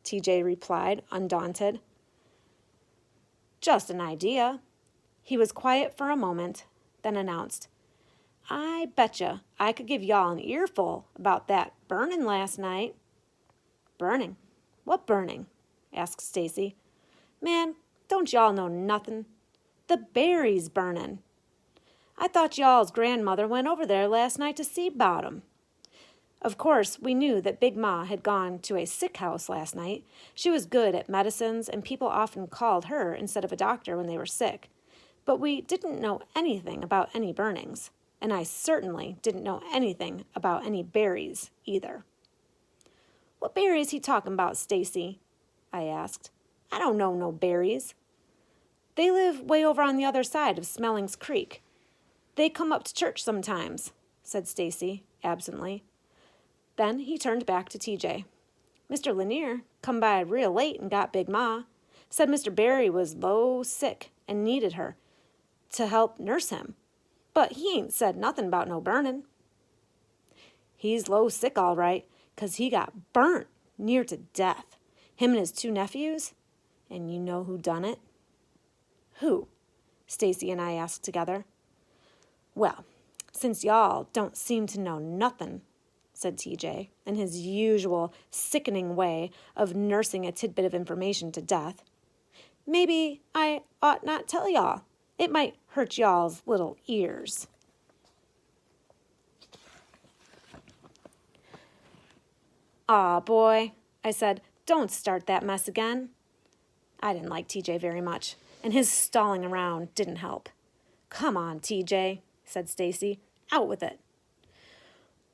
TJ replied, undaunted. Just an idea. He was quiet for a moment, then announced, I betcha I could give y'all an earful about that burning last night. Burning? What burning? Asked Stacy. Man, don't y'all know nothing? The berries burning. I thought y'all's grandmother went over there last night to see about 'em. Of course, we knew that Big Ma had gone to a sick house last night. She was good at medicines, and people often called her instead of a doctor when they were sick. But we didn't know anything about any burnings, and I certainly didn't know anything about any berries either. What berries he talking about, Stacy? I asked. I don't know no berries. They live way over on the other side of Smellings Creek. They come up to church sometimes, said Stacy, absently. Then he turned back to TJ. Mr. Lanier come by real late and got Big Ma. Said Mr. Barry was low sick and needed her to help nurse him. But he ain't said nothing about no burning. He's low sick all right, 'cause he got burnt near to death. Him and his 2 nephews. And you know who done it? Who? Stacy and I asked together. Well, since y'all don't seem to know nothing, said TJ, in his usual sickening way of nursing a tidbit of information to death, maybe I ought not tell y'all. It might hurt y'all's little ears. Aw, boy, I said, don't start that mess again. I didn't like TJ very much, and his stalling around didn't help. Come on, TJ, said Stacy. Out with it.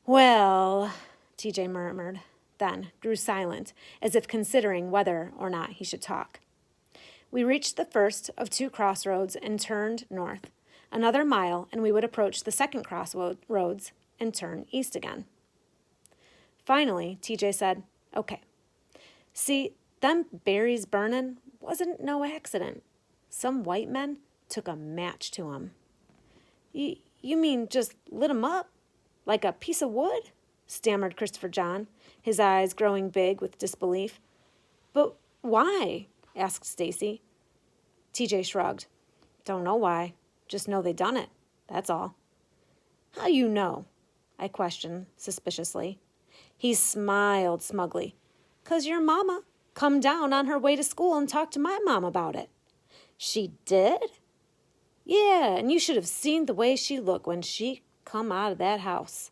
Well, TJ murmured, then grew silent, as if considering whether or not he should talk. We reached the first of 2 crossroads and turned north. Another mile, and we would approach the second crossroads and turn east again. Finally, TJ said, okay. See, them berries burning wasn't no accident. Some white men took a match to 'em. You mean just lit 'em up? Like a piece of wood? Stammered Christopher John, his eyes growing big with disbelief. But why? Asked Stacy. TJ shrugged. Don't know why. Just know they done it. That's all. How you know? I questioned suspiciously. He smiled smugly. 'Cause your mama come down on her way to school and talked to my mom about it. She did? Yeah, and you should have seen the way she looked when she come out of that house.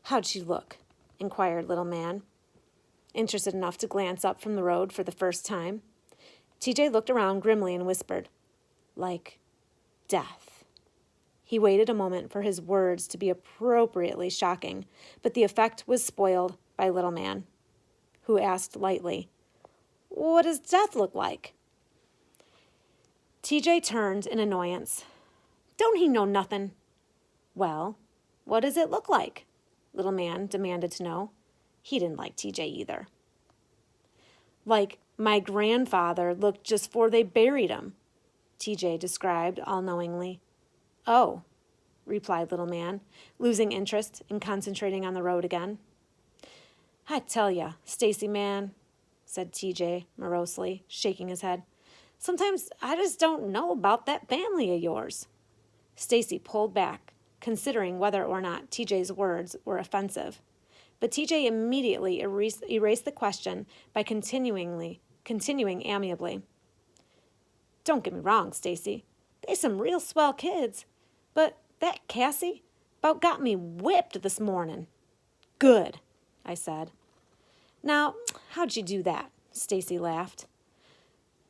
How'd she look? Inquired Little Man, interested enough to glance up from the road for the first time. TJ looked around grimly and whispered, like death. He waited a moment for his words to be appropriately shocking, but the effect was spoiled by Little Man, who asked lightly, what does death look like? TJ turned in annoyance. Don't he know nothing? Well, what does it look like? Little Man demanded to know. He didn't like TJ either. Like my grandfather looked just 'fore they buried him, TJ described all-knowingly. Oh, replied Little Man, losing interest and concentrating on the road again. I tell ya, Stacy man, said TJ morosely, shaking his head. Sometimes I just don't know about that family of yours. Stacy pulled back, considering whether or not TJ's words were offensive. But TJ immediately erased the question by continuing amiably. Don't get me wrong, Stacy. They some real swell kids. But that Cassie about got me whipped this morning. Good, I said. Now, how'd you do that? Stacy laughed.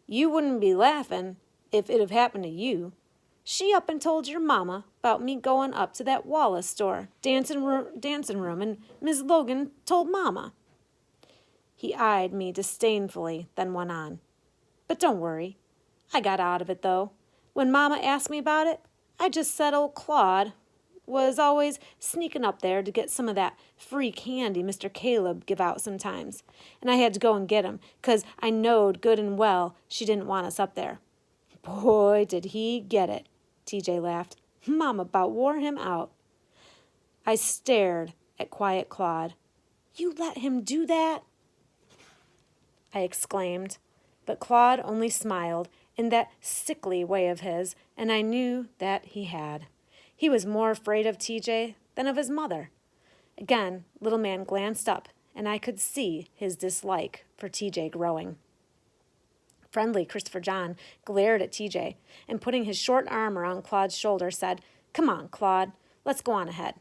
You wouldn't be laughing if it have happened to you. She up and told your mama about me going up to that Wallace store, dancing room, and Miss Logan told mama. He eyed me disdainfully, then went on. But don't worry. I got out of it, though. When mama asked me about it, I just said old Claude was always sneaking up there to get some of that free candy Mr. Caleb give out sometimes, and I had to go and get him, 'cause I knowed good and well she didn't want us up there. Boy, did he get it, TJ laughed. Mama about wore him out. I stared at quiet Claude. You let him do that? I exclaimed. But Claude only smiled in that sickly way of his, and I knew that he had. He was more afraid of TJ than of his mother. Again, Little Man glanced up, and I could see his dislike for TJ growing. Friendly Christopher John glared at TJ, and putting his short arm around Claude's shoulder, said, "Come on, Claude, let's go on ahead."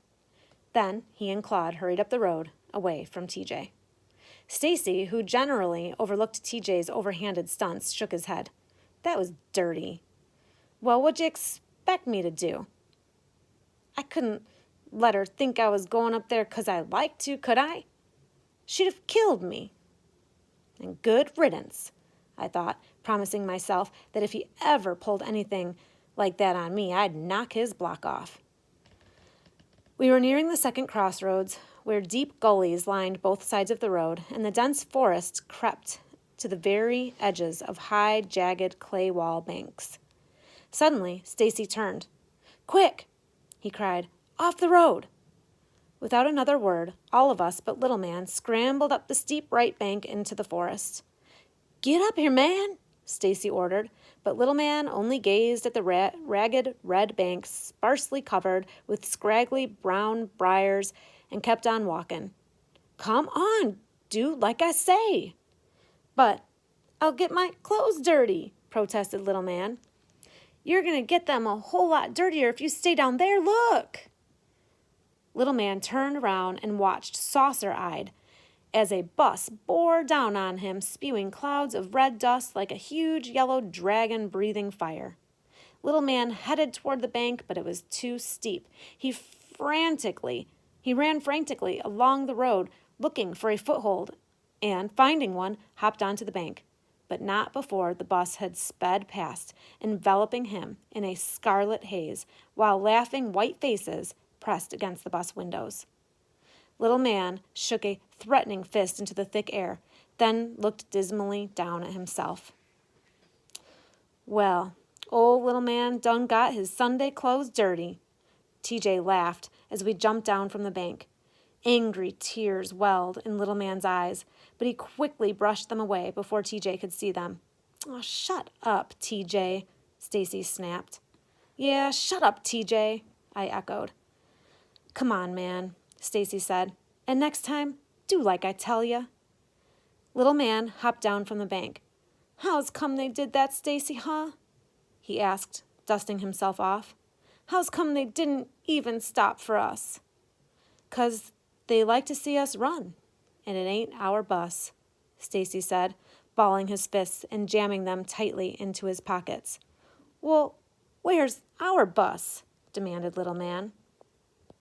Then he and Claude hurried up the road, away from TJ. Stacy, who generally overlooked TJ's overhanded stunts, shook his head. "That was dirty." "Well, what'd you expect me to do?" "I couldn't let her think I was going up there 'cause I liked to, could I? She'd have killed me." And good riddance, I thought, promising myself that if he ever pulled anything like that on me, I'd knock his block off. We were nearing the second crossroads, where deep gullies lined both sides of the road, and the dense forest crept to the very edges of high, jagged clay wall banks. Suddenly, Stacy turned. "Quick!" he cried. "Off the road!" Without another word, all of us but Little Man scrambled up the steep right bank into the forest. "Get up here, man!" Stacy ordered, but Little Man only gazed at the ragged red bank sparsely covered with scraggly brown briars and kept on walking. "Come on, do like I say." "But I'll get my clothes dirty," protested Little Man. "You're going to get them a whole lot dirtier if you stay down there. Look!" Little Man turned around and watched saucer-eyed as a bus bore down on him, spewing clouds of red dust like a huge yellow dragon breathing fire. Little Man headed toward the bank, but it was too steep. He ran frantically along the road, looking for a foothold, and, finding one, hopped onto the bank, but not before the bus had sped past, enveloping him in a scarlet haze, while laughing white faces pressed against the bus windows. Little Man shook a threatening fist into the thick air, then looked dismally down at himself. "Well, old Little Man done got his Sunday clothes dirty." TJ laughed as we jumped down from the bank. Angry tears welled in Little Man's eyes, but he quickly brushed them away before TJ could see them. "Oh, shut up, TJ," Stacy snapped. "Yeah, shut up, TJ," I echoed. "Come on, man," Stacy said, "and next time, do like I tell ya." Little Man hopped down from the bank. "How's come they did that, Stacy, huh?" he asked, dusting himself off. "How's come they didn't even stop for us?" "'Cause they like to see us run, and it ain't our bus," Stacy said, balling his fists and jamming them tightly into his pockets. "Well, where's our bus?" demanded Little Man.